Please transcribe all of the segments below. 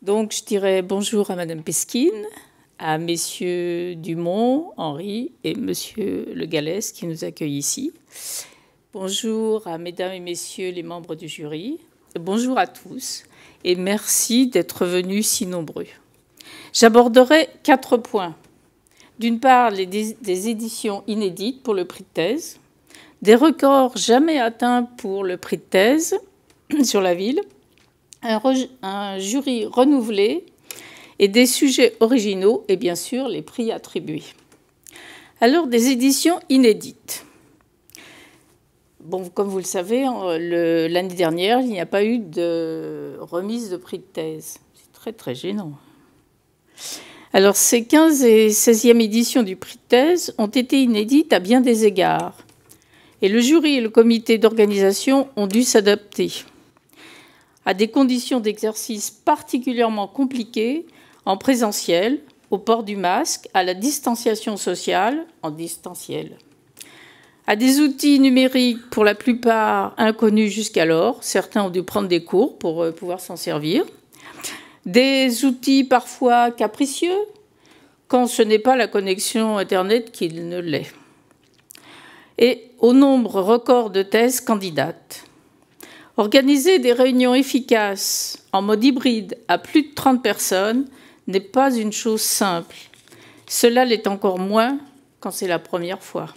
Donc, je dirais bonjour à Madame Pesquine, à Messieurs Dumont, Henri et Monsieur Le Gallès qui nous accueillent ici. Bonjour à Mesdames et Messieurs les membres du jury. Bonjour à tous et merci d'être venus si nombreux. J'aborderai 4 points. D'une part, des éditions inédites pour le prix de thèse, des records jamais atteints pour le prix de thèse sur la ville, un jury renouvelé et des sujets originaux et bien sûr les prix attribués. Alors, des éditions inédites. Bon, comme vous le savez, l'année dernière, il n'y a pas eu de remise de prix de thèse. C'est très, très gênant. Alors, ces 15 et 16e éditions du prix de thèse ont été inédites à bien des égards. Et le jury et le comité d'organisation ont dû s'adapter à des conditions d'exercice particulièrement compliquées en présentiel, au port du masque, à la distanciation sociale en distanciel, à des outils numériques pour la plupart inconnus jusqu'alors. Certains ont dû prendre des cours pour pouvoir s'en servir. Des outils parfois capricieux, quand ce n'est pas la connexion Internet qui ne l'est. Et au nombre record de thèses candidates. Organiser des réunions efficaces en mode hybride à plus de 30 personnes n'est pas une chose simple. Cela l'est encore moins quand c'est la première fois.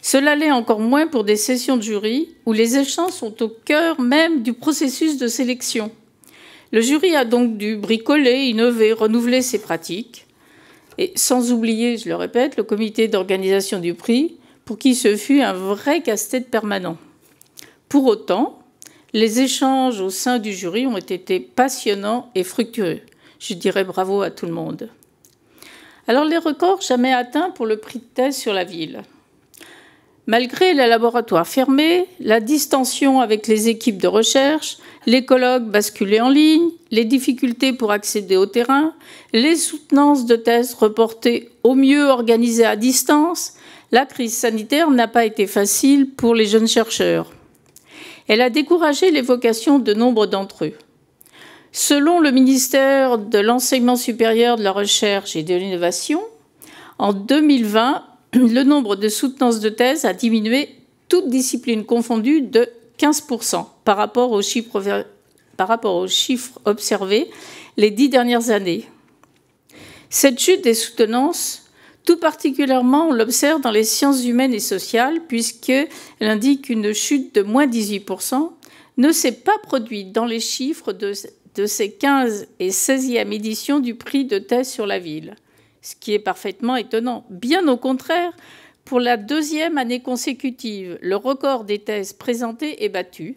Cela l'est encore moins pour des sessions de jury où les échanges sont au cœur même du processus de sélection. Le jury a donc dû bricoler, innover, renouveler ses pratiques. Et sans oublier, je le répète, le comité d'organisation du prix, pour qui ce fut un vrai casse-tête permanent. Pour autant, les échanges au sein du jury ont été passionnants et fructueux. Je dirais bravo à tout le monde. Alors, les records jamais atteints pour le prix de thèse sur la ville. Malgré les laboratoires fermés, la distension avec les équipes de recherche, les colloques basculés en ligne, les difficultés pour accéder au terrain, les soutenances de thèses reportées au mieux organisées à distance, la crise sanitaire n'a pas été facile pour les jeunes chercheurs. Elle a découragé les vocations de nombre d'entre eux. Selon le ministère de l'Enseignement supérieur, de la Recherche et de l'Innovation, en 2020, le nombre de soutenances de thèse a diminué, toutes disciplines confondues, de 15% par rapport aux chiffres observés les 10 dernières années. Cette chute des soutenances, tout particulièrement, on l'observe dans les sciences humaines et sociales, puisqu'elle indique une chute de moins 18%, ne s'est pas produite dans les chiffres de ces 15 et 16e éditions du prix de thèse sur la ville, ce qui est parfaitement étonnant. Bien au contraire, pour la 2e année consécutive, le record des thèses présentées est battu,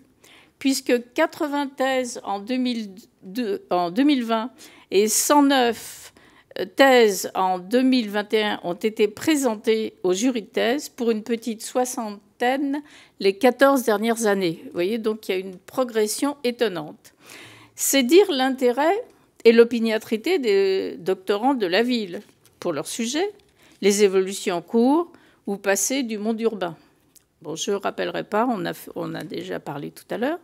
puisque 80 thèses en 2020 et 109 thèses en 2021 ont été présentées au jury de thèse pour une petite soixantaine les 14 dernières années. Vous voyez, donc il y a une progression étonnante. C'est dire l'intérêt et l'opiniâtreté des doctorants de la ville pour leur sujet, les évolutions en cours ou passées du monde urbain. Bon, je ne rappellerai pas, on a déjà parlé tout à l'heure.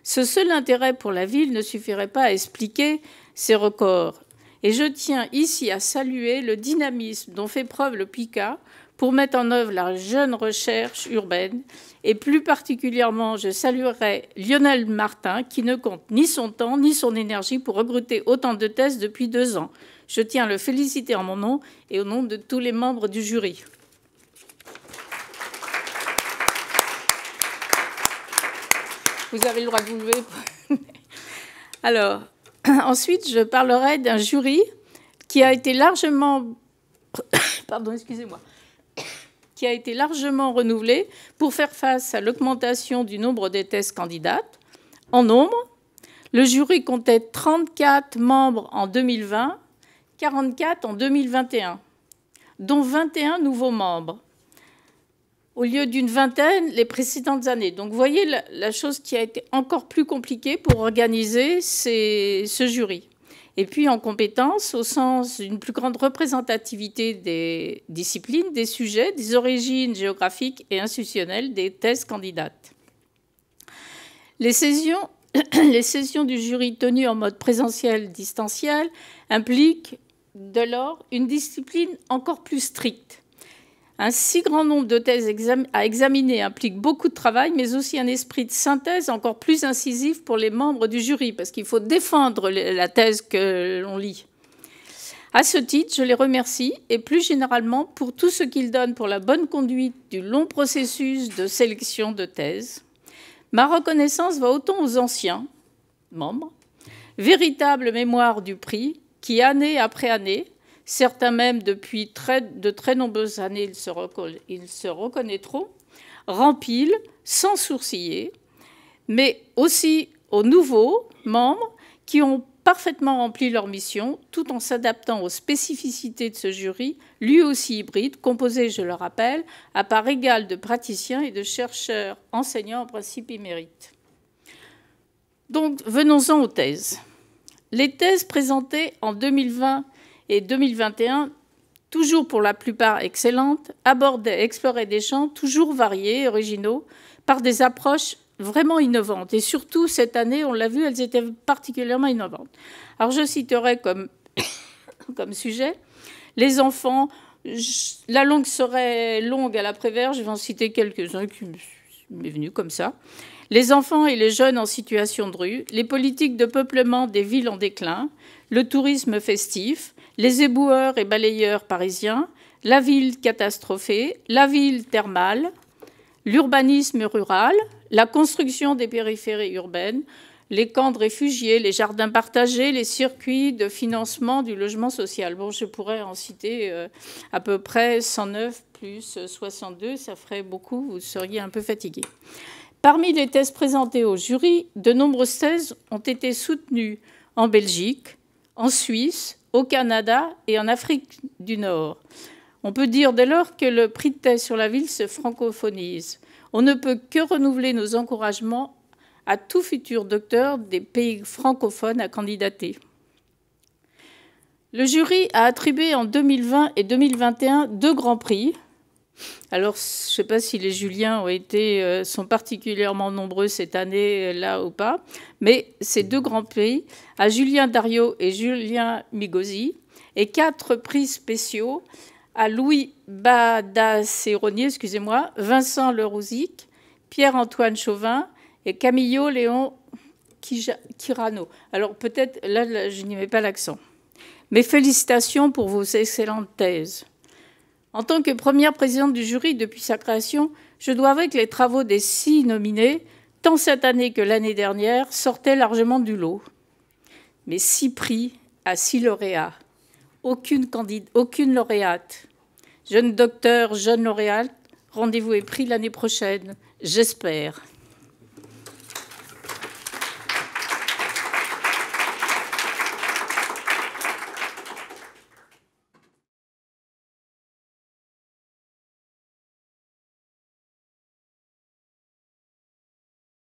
Ce seul intérêt pour la ville ne suffirait pas à expliquer ces records. Et je tiens ici à saluer le dynamisme dont fait preuve le PICA pour mettre en œuvre la jeune recherche urbaine. Et plus particulièrement, je saluerai Lionel Martin, qui ne compte ni son temps ni son énergie pour recruter autant de thèses depuis 2 ans. Je tiens à le féliciter en mon nom et au nom de tous les membres du jury. Vous avez le droit de vous lever. Alors, ensuite, je parlerai d'un jury qui a été largement, qui a été largement renouvelé pour faire face à l'augmentation du nombre des thèses candidates. En nombre, le jury comptait 34 membres en 2020, 44 en 2021, dont 21 nouveaux membres, au lieu d'une vingtaine les précédentes années. Donc vous voyez la chose qui a été encore plus compliquée pour organiser ce jury. Et puis en compétences, au sens d'une plus grande représentativité des disciplines, des sujets, des origines géographiques et institutionnelles des thèses candidates. Les sessions les sessions du jury tenues en mode présentiel distanciel impliquent de lors une discipline encore plus stricte. Un si grand nombre de thèses à examiner implique beaucoup de travail, mais aussi un esprit de synthèse encore plus incisif pour les membres du jury, parce qu'il faut défendre la thèse que l'on lit. À ce titre, je les remercie, et plus généralement pour tout ce qu'ils donnent pour la bonne conduite du long processus de sélection de thèses. Ma reconnaissance va autant aux anciens membres, véritable mémoire du prix, qui, année après année, certains même depuis de très nombreuses années, ils se reconnaîtront, rempilent sans sourciller, mais aussi aux nouveaux membres qui ont parfaitement rempli leur mission, tout en s'adaptant aux spécificités de ce jury, lui aussi hybride, composé, je le rappelle, à part égale de praticiens et de chercheurs enseignants en principe émérites. Donc, venons-en aux thèses. Les thèses présentées en 2020 et 2021, toujours pour la plupart excellentes, abordaient, exploraient des champs toujours variés et originaux par des approches vraiment innovantes. Et surtout, cette année, on l'a vu, elles étaient particulièrement innovantes. Alors, je citerai comme sujet les enfants. La langue serait longue à l'après-vert. Je vais en citer quelques-uns qui m'est venu comme ça. Les enfants et les jeunes en situation de rue, les politiques de peuplement des villes en déclin, le tourisme festif, les éboueurs et balayeurs parisiens, la ville catastrophée, la ville thermale, l'urbanisme rural, la construction des périphéries urbaines, les camps de réfugiés, les jardins partagés, les circuits de financement du logement social. Bon, je pourrais en citer à peu près 109 plus 62, ça ferait beaucoup, vous seriez un peu fatigué. Parmi les thèses présentées au jury, de nombreuses thèses ont été soutenues en Belgique, en Suisse, au Canada et en Afrique du Nord. On peut dire dès lors que le prix de thèse sur la ville se francophonise. On ne peut que renouveler nos encouragements à tout futur docteur des pays francophones à candidater. Le jury a attribué en 2020 et 2021 2 grands prix. Alors, je ne sais pas si les Juliens sont particulièrement nombreux cette année, là ou pas, mais ces 2 grands prix, à Julien Dario et Julien Migosi, et 4 prix spéciaux à Louis Badasseronier, Vincent Lerouzic, Pierre-Antoine Chauvin et Camillo Léon Quirano. Alors, peut-être, là, je n'y mets pas l'accent. Mes félicitations pour vos excellentes thèses. En tant que première présidente du jury depuis sa création, je dois avouer que les travaux des 6 nominés, tant cette année que l'année dernière, sortaient largement du lot. Mais 6 prix à 6 lauréats. Aucune lauréate. Jeune docteur, jeune lauréate, rendez-vous est pris l'année prochaine, j'espère.